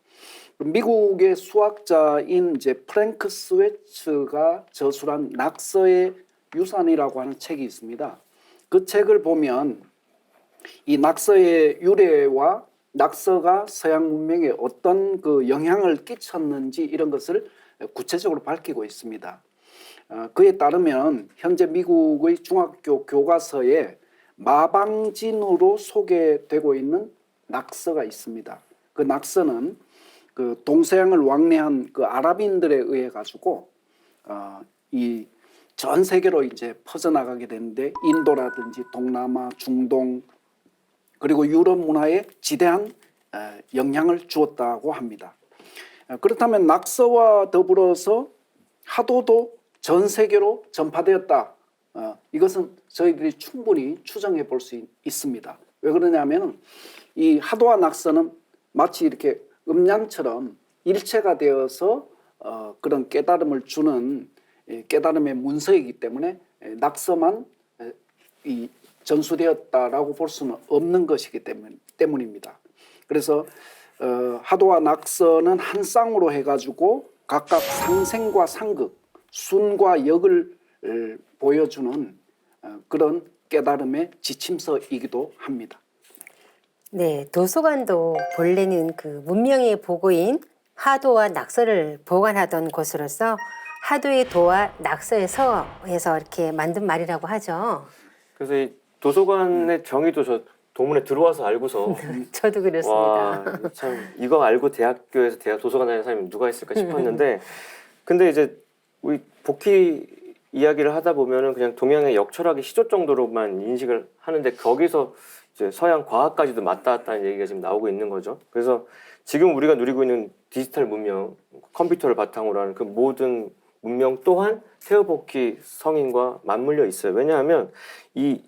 미국의 수학자인 이제 프랭크 스웨츠가 저술한 낙서의 유산이라고 하는 책이 있습니다. 그 책을 보면 이 낙서의 유래와 낙서가 서양 문명에 어떤 그 영향을 끼쳤는지 이런 것을 구체적으로 밝히고 있습니다. 그에 따르면 현재 미국의 중학교 교과서에 마방진으로 소개되고 있는 낙서가 있습니다. 그 낙서는 그 동서양을 왕래한 그 아랍인들에 의해 가지고 이 전 세계로 이제 퍼져나가게 되는데 인도라든지 동남아, 중동 그리고 유럽 문화에 지대한 영향을 주었다고 합니다. 그렇다면 낙서와 더불어서 하도도 전 세계로 전파되었다. 이것은 저희들이 충분히 추정해 볼 수 있습니다. 왜 그러냐면 이 하도와 낙서는 마치 이렇게 음양처럼 일체가 되어서 그런 깨달음을 주는 깨달음의 문서이기 때문에 낙서만 이 전수되었다라고 볼 수는 없는 것이기 때문입니다. 그래서 하도와 낙서는 한 쌍으로 해가지고 각각 상생과 상극, 순과 역을 보여주는 그런 깨달음의 지침서이기도 합니다. 네, 도서관도 본래는 그 문명의 보고인 하도와 낙서를 보관하던 곳으로서 하도의 도와 낙서의 서에서 이렇게 만든 말이라고 하죠. 그래서 이 도서관의 정의도 저 도문에 들어와서 알고서 저도 그렇습니다. 와, 참 이거 알고 대학교에서 도서관 다니는 사람이 누가 있을까 싶었는데 근데 이제 우리 복희 이야기를 하다 보면은 그냥 동양의 역철학의 시조 정도로만 인식을 하는데 거기서 이제 서양 과학까지도 맞닿았다는 얘기가 지금 나오고 있는 거죠. 그래서 지금 우리가 누리고 있는 디지털 문명, 컴퓨터를 바탕으로 하는 그 모든 문명 또한 태호복희 성인과 맞물려 있어요. 왜냐하면 이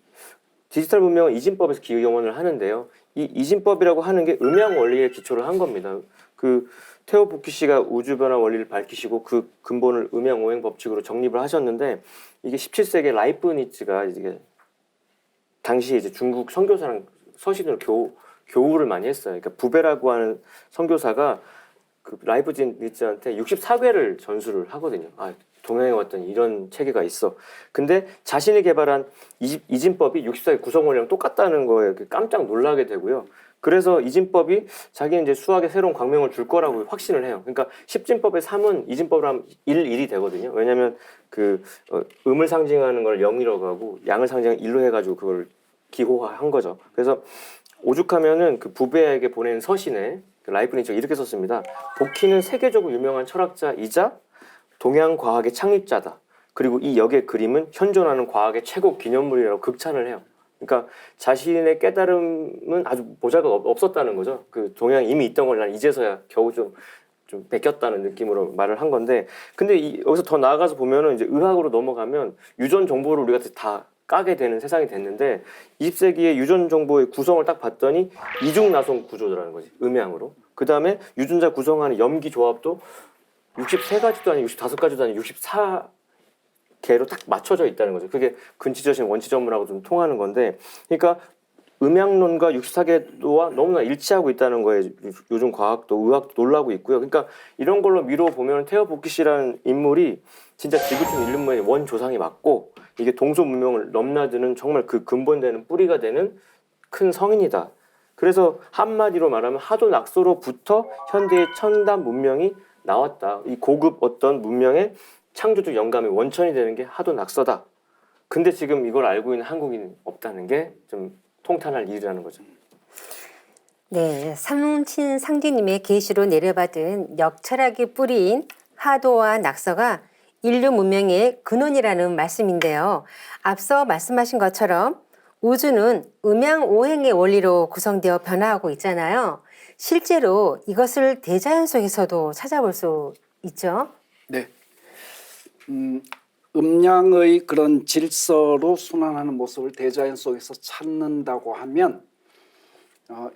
디지털 문명은 이진법에서 기원을 하는데요. 이 이진법이라고 하는 게 음양 원리에 기초를 한 겁니다. 그 테오 보키 씨가 우주 변화 원리를 밝히시고 그 근본을 음양 오행 법칙으로 정립을 하셨는데 이게 17세기 라이프니츠가 이게 당시 이제 중국 선교사랑 서신으로 교우를 많이 했어요. 그러니까 부베라고 하는 선교사가 그 라이프니츠한테 64괴를 전수를 하거든요. 아, 동양에 왔더니 이런 체계가 있어. 근데 자신이 개발한 이진법이 64개 구성 원리랑 똑같다는 거에 깜짝 놀라게 되고요. 그래서 이진법이 자기는 이제 수학에 새로운 광명을 줄 거라고 확신을 해요. 그러니까 10진법의 3은 이진법을 하면 1이 되거든요. 왜냐하면 그 음을 상징하는 걸 0이라고 하고 양을 상징하는 1로 해가지고 그걸 기호화한 거죠. 그래서 오죽하면은 그 부배에게 보낸 서신에 그 라이프니츠가 이렇게 썼습니다. 보키는 세계적으로 유명한 철학자이자 동양 과학의 창립자다. 그리고 이 역의 그림은 현존하는 과학의 최고 기념물이라고 극찬을 해요. 그러니까 자신의 깨달음은 아주 보잘것 없었다는 거죠. 그 동양에 이미 있던 걸 난 이제서야 겨우 좀 뺏겼다는 느낌으로 말을 한 건데, 근데 여기서 더 나아가서 보면은 이제 의학으로 넘어가면 유전 정보를 우리가 다 까게 되는 세상이 됐는데 20세기의 유전 정보의 구성을 딱 봤더니 이중나송 구조라는 거지, 음양으로. 그 다음에 유전자 구성하는 염기 조합도 63가지도 아니고 65가지도 아니고 64개로 딱 맞춰져 있다는 거죠. 그게 근치저신 원치전문하고 좀 통하는 건데, 그러니까 음양론과 64계도와 너무나 일치하고 있다는 거에 요즘 과학도 의학도 놀라고 있고요. 그러니까 이런 걸로 미뤄 보면 테오 보키 씨라는 인물이 진짜 지구촌 인류문명의 원조상이 맞고 이게 동서 문명을 넘나드는 정말 그 근본되는 뿌리가 되는 큰 성인이다. 그래서 한마디로 말하면 하도 낙서로부터 현대의 첨단 문명이 나왔다. 이 고급 어떤 문명의 창조적 영감의 원천이 되는 게 하도 낙서다. 근데 지금 이걸 알고 있는 한국인은 없다는 게 좀 통탄할 일이라는 거죠. 네, 삼신 상제님의 계시로 내려받은 역철학의 뿌리인 하도와 낙서가 인류 문명의 근원이라는 말씀인데요. 앞서 말씀하신 것처럼 우주는 음양오행의 원리로 구성되어 변화하고 있잖아요. 실제로 이것을 대자연 속에서도 찾아볼 수 있죠. 네. 음양의 그런 질서로 순환하는 모습을 대자연 속에서 찾는다고 하면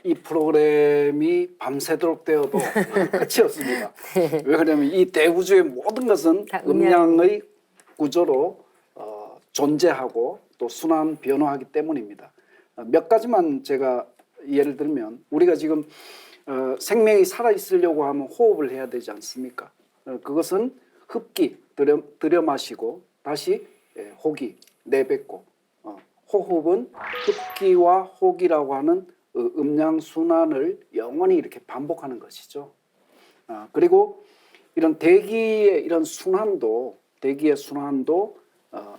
이 프로그램이 밤새도록 되어도 끝이 없습니다. 왜 그러냐면 이 대우주의 모든 것은 음양의 구조로 존재하고 또 순환 변화하기 때문입니다. 몇 가지만 제가 예를 들면 우리가 지금 생명이 살아있으려고 하면 호흡을 해야 되지 않습니까? 그것은 흡기, 들여 마시고 다시 호기, 내뱉고, 호흡은 흡기와 호기라고 하는 음양 순환을 영원히 이렇게 반복하는 것이죠. 그리고 이런 대기의 이런 순환도, 대기의 순환도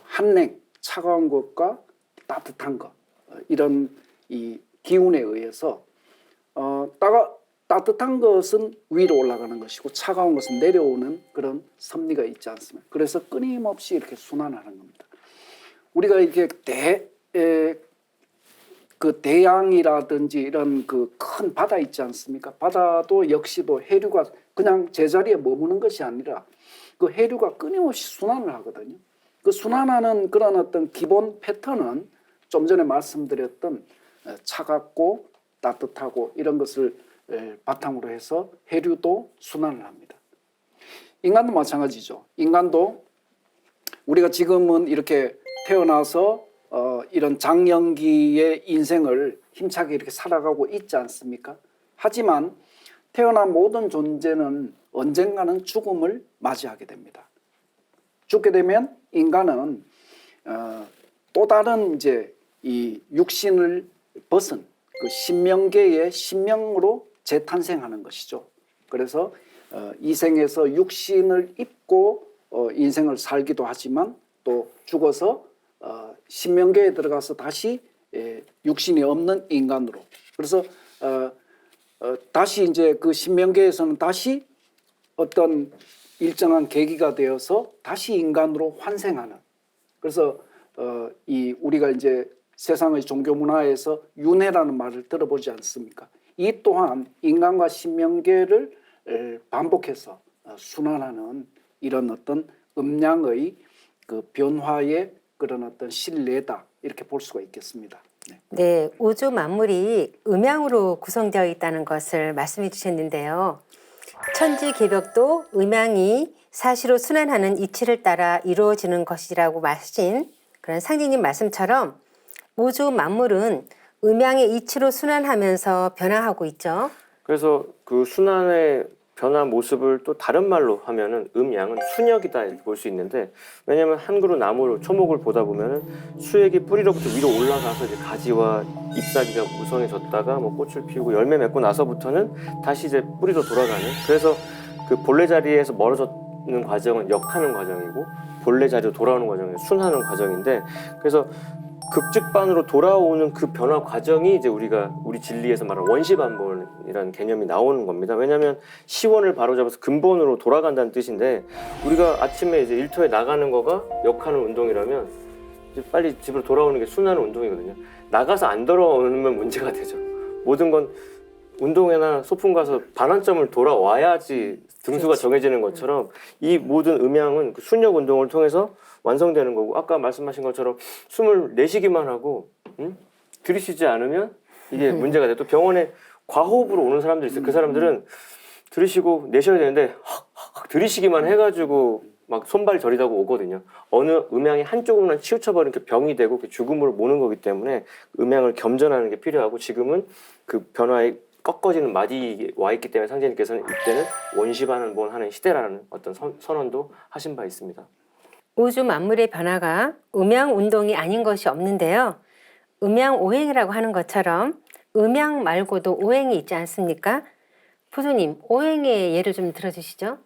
한냉, 차가운 것과 따뜻한 것, 이런 이 기운에 의해서 따뜻한 것은 위로 올라가는 것이고 차가운 것은 내려오는 그런 섭리가 있지 않습니까? 그래서 끊임없이 이렇게 순환하는 겁니다. 우리가 이렇게 그 대양이라든지 이런 그 큰 바다 있지 않습니까? 바다도 역시도 해류가 그냥 제자리에 머무는 것이 아니라 그 해류가 끊임없이 순환을 하거든요. 그 순환하는 그런 어떤 기본 패턴은 좀 전에 말씀드렸던 차갑고 따뜻하고 이런 것을 바탕으로 해서 해류도 순환을 합니다. 인간도 마찬가지죠. 인간도 우리가 지금은 이렇게 태어나서 이런 장년기의 인생을 힘차게 이렇게 살아가고 있지 않습니까? 하지만 태어난 모든 존재는 언젠가는 죽음을 맞이하게 됩니다. 죽게 되면 인간은 또 다른 이제 이 육신을 벗은 그 신명계의 신명으로 재탄생하는 것이죠. 그래서 이 생에서 육신을 입고 인생을 살기도 하지만 또 죽어서 신명계에 들어가서 다시 육신이 없는 인간으로. 그래서 다시 이제 그 신명계에서는 다시 어떤 일정한 계기가 되어서 다시 인간으로 환생하는. 그래서 이 우리가 이제 세상의 종교 문화에서 윤회라는 말을 들어보지 않습니까? 이 또한 인간과 신명계를 반복해서 순환하는 이런 어떤 음양의 그 변화의 그런 어떤 신뢰다 이렇게 볼 수가 있겠습니다. 네. 네, 우주 만물이 음양으로 구성되어 있다는 것을 말씀해 주셨는데요. 천지개벽도 음양이 사시로 순환하는 이치를 따라 이루어지는 것이라고 하신 그런 상징님 말씀처럼 우주 만물은 음양의 이치로 순환하면서 변화하고 있죠. 그래서 그 순환의 변화 모습을 또 다른 말로 하면은 음양은 순역이다 이렇게 볼 수 있는데, 왜냐하면 한 그루 나무를 초목을 보다 보면은 수액이 뿌리로부터 위로 올라가서 이제 가지와 잎사귀가 무성해졌다가 뭐 꽃을 피우고 열매 맺고 나서부터는 다시 이제 뿌리로 돌아가는, 그래서 그 본래 자리에서 멀어졌는 과정은 역하는 과정이고 본래 자리로 돌아오는 과정이 순하는 과정인데, 그래서 극즉반으로 돌아오는 그 변화 과정이 이제 우리가 우리 진리에서 말하는 원시반본이라는 개념이 나오는 겁니다. 왜냐하면 시원을 바로잡아서 근본으로 돌아간다는 뜻인데, 우리가 아침에 이제 일터에 나가는 거가 역하는 운동이라면 이제 빨리 집으로 돌아오는 게 순하는 운동이거든요. 나가서 안 돌아오면 문제가 되죠. 모든 건 운동회나 소풍 가서 반환점을 돌아와야지 등수가 정해지는 것처럼 이 모든 음양은 그 순역 운동을 통해서 완성되는 거고, 아까 말씀하신 것처럼 숨을 내쉬기만 하고 들이쉬지 않으면 이게 문제가 돼. 또 병원에 과호흡으로 오는 사람들이 있어요. 그 사람들은 들이쉬고 내쉬어야 되는데 헉 들이쉬기만 해가지고 막 손발 저리다고 오거든요. 어느 음양이 한쪽으로만 치우쳐버리는 게 병이 되고 죽음으로 모는 거기 때문에 음양을 겸전하는 게 필요하고, 지금은 그 변화에 꺾어지는 마디에 와 있기 때문에 상제님께서는 이때는 원시반본 하는 시대라는 어떤 선언도 하신 바 있습니다. 우주 만물의 변화가 음양 운동이 아닌 것이 없는데요. 음양 오행이라고 하는 것처럼 음양 말고도 오행이 있지 않습니까? 부조님, 오행의 예를 좀 들어주시죠.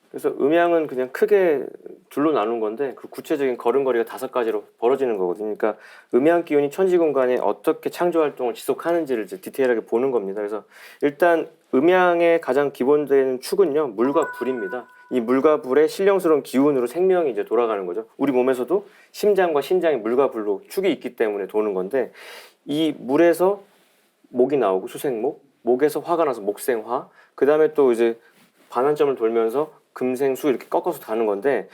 그래서 음양은 그냥 크게 둘로 나눈 건데 그 구체적인 걸음걸이가 5가지로 벌어지는 거거든요. 그러니까 음양 기운이 천지 공간에 어떻게 창조 활동을 지속하는지를 이제 디테일하게 보는 겁니다. 그래서 일단 음양의 가장 기본되는 축은요, 물과 불입니다. 이 물과 불의 신령스러운 기운으로 생명이 이제 돌아가는 거죠. 우리 몸에서도 심장과 신장이 물과 불로 축이 있기 때문에 도는 건데, 이 물에서 목이 나오고 수생목, 목에서 화가 나서 목생화, 그 다음에 또 이제 반환점을 돌면서 금생수 이렇게 꺾어서 가는 건데,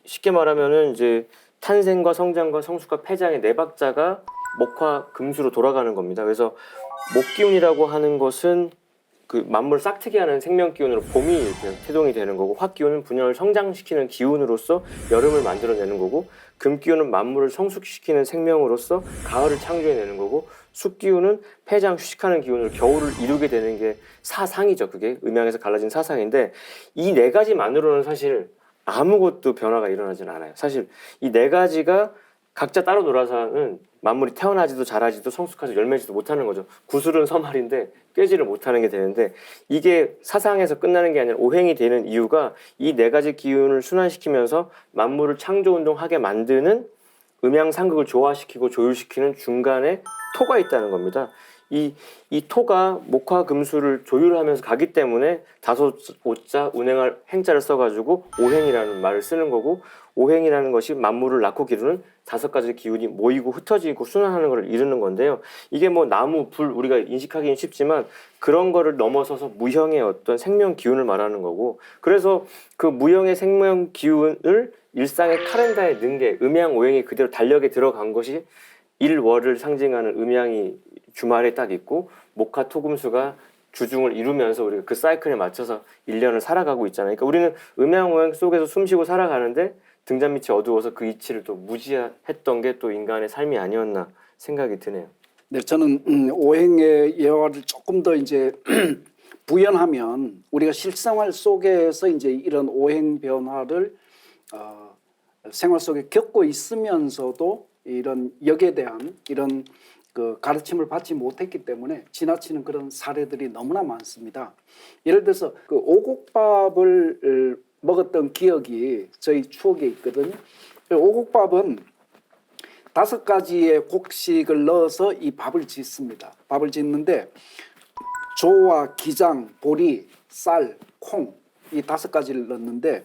쉽게 말하면은 이제 탄생과 성장과 성숙과 폐장의 4박자가 목화 금수로 돌아가는 겁니다. 그래서 목기운이라고 하는 것은 그 만물 싹트게 하는 생명 기운으로 봄이 이렇게 태동이 되는 거고, 화기운은 분열을 성장시키는 기운으로서 여름을 만들어내는 거고, 금 기운은 만물을 성숙시키는 생명으로서 가을을 창조해내는 거고, 숙 기운은 폐장 휴식하는 기운으로 겨울을 이루게 되는 게 사상이죠. 그게 음양에서 갈라진 사상인데, 이 4가지만으로는 사실 아무것도 변화가 일어나지는 않아요. 사실 이 4가지가 각자 따로 놀아서는 만물이 태어나지도 자라지도 성숙하지도 열매지도 못하는 거죠. 구슬은 서말인데 꿰지를 못하는 게 되는데, 이게 사상에서 끝나는 게 아니라 오행이 되는 이유가 이 4가지 기운을 순환시키면서 만물을 창조운동하게 만드는 음양상극을 조화시키고 조율시키는 중간에 토가 있다는 겁니다. 이 토가 목화금수를 조율하면서 가기 때문에 다소 오자 운행할 행자를 써가지고 오행이라는 말을 쓰는 거고, 오행이라는 것이 만물을 낳고 기르는 5가지 기운이 모이고 흩어지고 순환하는 것을 이루는 건데요. 이게 뭐 나무, 불 우리가 인식하기는 쉽지만 그런 거를 넘어서서 무형의 어떤 생명 기운을 말하는 거고, 그래서 그 무형의 생명 기운을 일상의 카렌다에 넣은 게 음양 오행이 그대로 달력에 들어간 것이 일월을 상징하는 음양이 주말에 딱 있고, 목화 토금수가 주중을 이루면서 우리가 그 사이클에 맞춰서 1년을 살아가고 있잖아요. 그러니까 우리는 음양 오행 속에서 숨쉬고 살아가는데 등잔 밑이 어두워서 그 이치를 또 무지했던 게 또 인간의 삶이 아니었나 생각이 드네요. 네, 저는 오행의 예화를 조금 더 이제 부연하면 우리가 실생활 속에서 이제 이런 오행 변화를 생활 속에 겪고 있으면서도 이런 역에 대한 이런 그 가르침을 받지 못했기 때문에 지나치는 그런 사례들이 너무나 많습니다. 예를 들어서 그 오곡밥을 먹었던 기억이 저희 추억에 있거든요. 오곡밥은 5가지의 곡식을 넣어서 이 밥을 짓습니다. 밥을 짓는데 조와 기장, 보리, 쌀, 콩 이 5가지를 넣는데,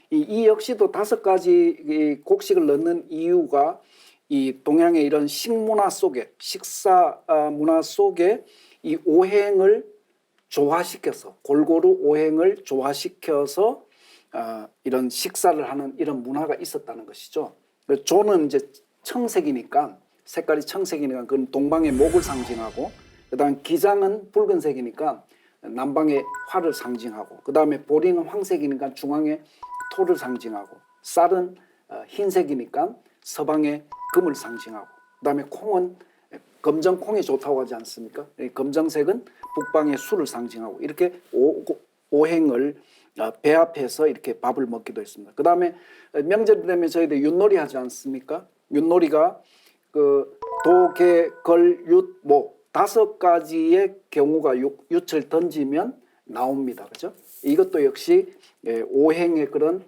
이 역시도 5가지 곡식을 넣는 이유가 이 동양의 이런 식문화 속에, 식사 문화 속에 이 오행을 조화시켜서, 골고루 오행을 조화시켜서 이런 식사를 하는 이런 문화가 있었다는 것이죠. 조는 이제 청색이니까, 색깔이 청색이니까 그건 동방의 목을 상징하고, 그다음 기장은 붉은색이니까 남방의 화를 상징하고, 그 다음에 보리는 황색이니까 중앙의 토를 상징하고, 쌀은 흰색이니까 서방의 금을 상징하고, 그 다음에 콩은 검정콩이 좋다고 하지 않습니까? 검정색은 북방의 수를 상징하고, 이렇게 오행을 배합해서 이렇게 밥을 먹기도 했습니다. 그 다음에 명절 되면 저희들 윷놀이 하지 않습니까? 윷놀이가 그 도, 개, 걸, 윷, 모 5가지의 경우가 윷을 던지면 나옵니다. 그죠? 이것도 역시 오행의 그런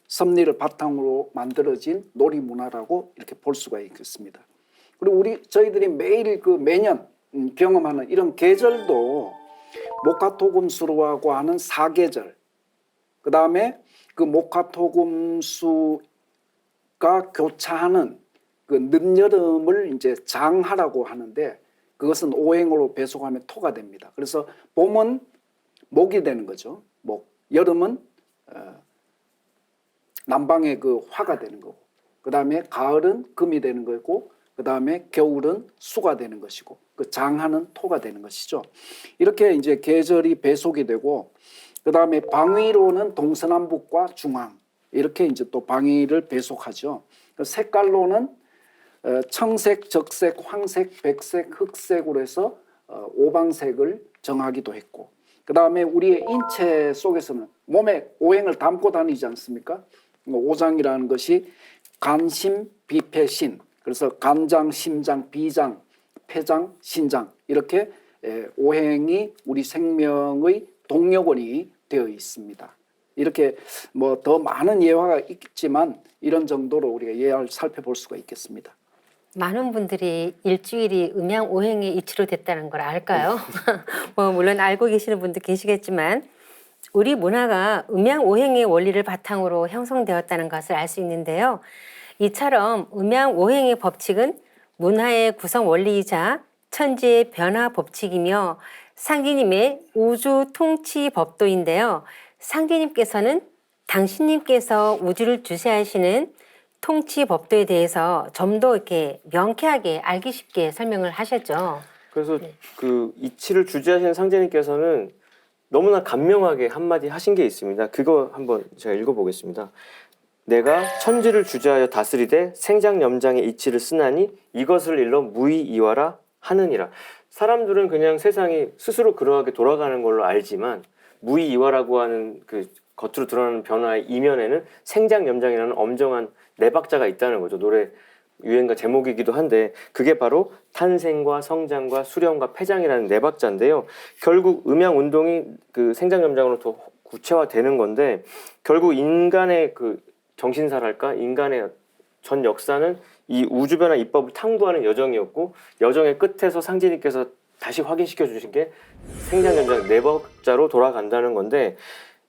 섭리를 바탕으로 만들어진 놀이 문화라고 이렇게 볼 수가 있겠습니다. 그리고 저희들이 매일 매년 경험하는 이런 계절도 목화토금수라고 하는 사계절, 그 다음에 그 목화토금수가 교차하는 그 늦여름을 이제 장하라고 하는데, 그것은 오행으로 배속하면 토가 됩니다. 그래서 봄은 목이 되는 거죠. 목. 여름은 남방의 그 화가 되는 거고, 그 다음에 가을은 금이 되는 거고, 그 다음에 겨울은 수가 되는 것이고, 그 장하는 토가 되는 것이죠. 이렇게 이제 계절이 배속이 되고, 그 다음에 방위로는 동서남북과 중앙, 이렇게 이제 또 방위를 배속하죠. 색깔로는 청색, 적색, 황색, 백색, 흑색으로 해서 오방색을 정하기도 했고, 그 다음에 우리의 인체 속에서는 몸에 오행을 담고 다니지 않습니까? 오장이라는 것이 간심, 비폐신, 그래서 간장, 심장, 비장, 폐장, 신장, 이렇게 오행이 우리 생명의 동력원이 되어 있습니다. 이렇게 뭐 더 많은 예화가 있지만 이런 정도로 우리가 예화를 살펴볼 수가 있겠습니다. 많은 분들이 일주일이 음양 오행의 이치로 됐다는 걸 알까요? 뭐 물론 알고 계시는 분도 계시겠지만, 우리 문화가 음양 오행의 원리를 바탕으로 형성되었다는 것을 알 수 있는데요. 이처럼 음양 오행의 법칙은 문화의 구성 원리이자 천지의 변화 법칙이며 상기님의 우주 통치 법도인데요. 상기님께서는 당신님께서 우주를 주시하시는 통치 법도에 대해서 좀 더 이렇게 명쾌하게 알기 쉽게 설명을 하셨죠. 그래서 그 이치를 주재하시는 상제님께서는 너무나 감명하게 한마디 하신 게 있습니다. 그거 한번 제가 읽어보겠습니다. 내가 천지를 주재하여 다스리되 생장염장의 이치를 쓰나니 이것을 일러 무의이화라 하느니라. 사람들은 그냥 세상이 스스로 그러하게 돌아가는 걸로 알지만, 무의이화라고 하는 그 겉으로 드러나는 변화의 이면에는 생장염장이라는 엄정한 네 박자가 있다는 거죠. 노래 유행가 제목이기도 한데, 그게 바로 탄생과 성장과 수령과 폐장이라는 네 박자인데요. 결국 음양 운동이 그 생장염장으로 더 구체화되는 건데, 결국 인간의 그 정신사랄까, 인간의 전 역사는 이 우주변화 입법을 탐구하는 여정이었고, 여정의 끝에서 상제님께서 다시 확인시켜 주신 게 생장염장 네 박자로 돌아간다는 건데,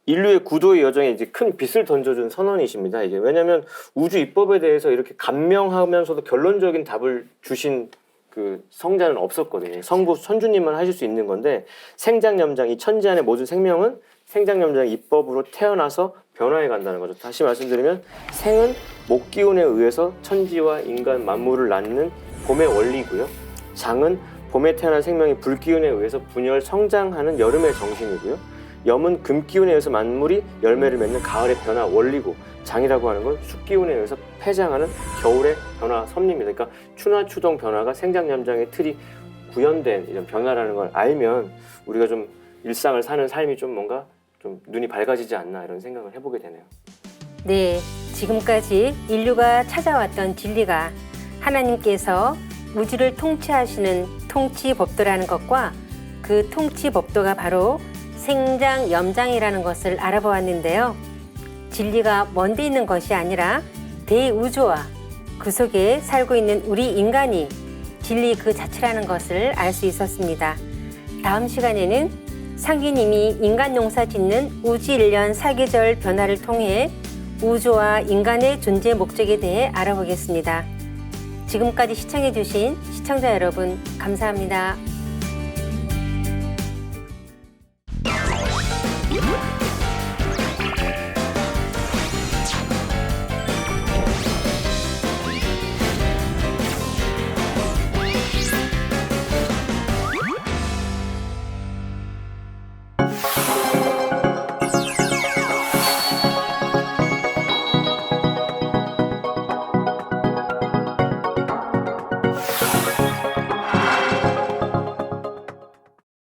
인류의 구도의 여정에 이제 큰 빛을 던져준 선언이십니다. 이게 왜냐하면 우주 입법에 대해서 이렇게 감명하면서도 결론적인 답을 주신 그 성자는 없었거든요. 성부 천주님만 하실 수 있는 건데, 생장염장, 이 천지 안의 모든 생명은 생장염장 입법으로 태어나서 변화해 간다는 거죠. 다시 말씀드리면 생은 목기운에 의해서 천지와 인간 만물을 낳는 봄의 원리고요. 장은 봄에 태어난 생명이 불기운에 의해서 분열 성장하는 여름의 정신이고요. 염은 금기운에 의해서 만물이 열매를 맺는 가을의 변화 원리고, 장이라고 하는 건 숫기운에 의해서 폐장하는 겨울의 변화 섭리입니다. 그러니까 추나 추동 변화가 생장염장의 틀이 구현된 이런 변화라는 걸 알면 우리가 좀 일상을 사는 삶이 좀 뭔가 좀 눈이 밝아지지 않나, 이런 생각을 해보게 되네요. 네, 지금까지 인류가 찾아왔던 진리가 하나님께서 우주를 통치하시는 통치 법도라는 것과 그 통치 법도가 바로 생장염장이라는 것을 알아보았는데요. 진리가 먼데 있는 것이 아니라 대우주와 그 속에 살고 있는 우리 인간이 진리 그 자체라는 것을 알 수 있었습니다. 다음 시간에는 상기님이 인간 농사 짓는 우주일년 사계절 변화를 통해 우주와 인간의 존재 목적에 대해 알아보겠습니다. 지금까지 시청해주신 시청자 여러분, 감사합니다.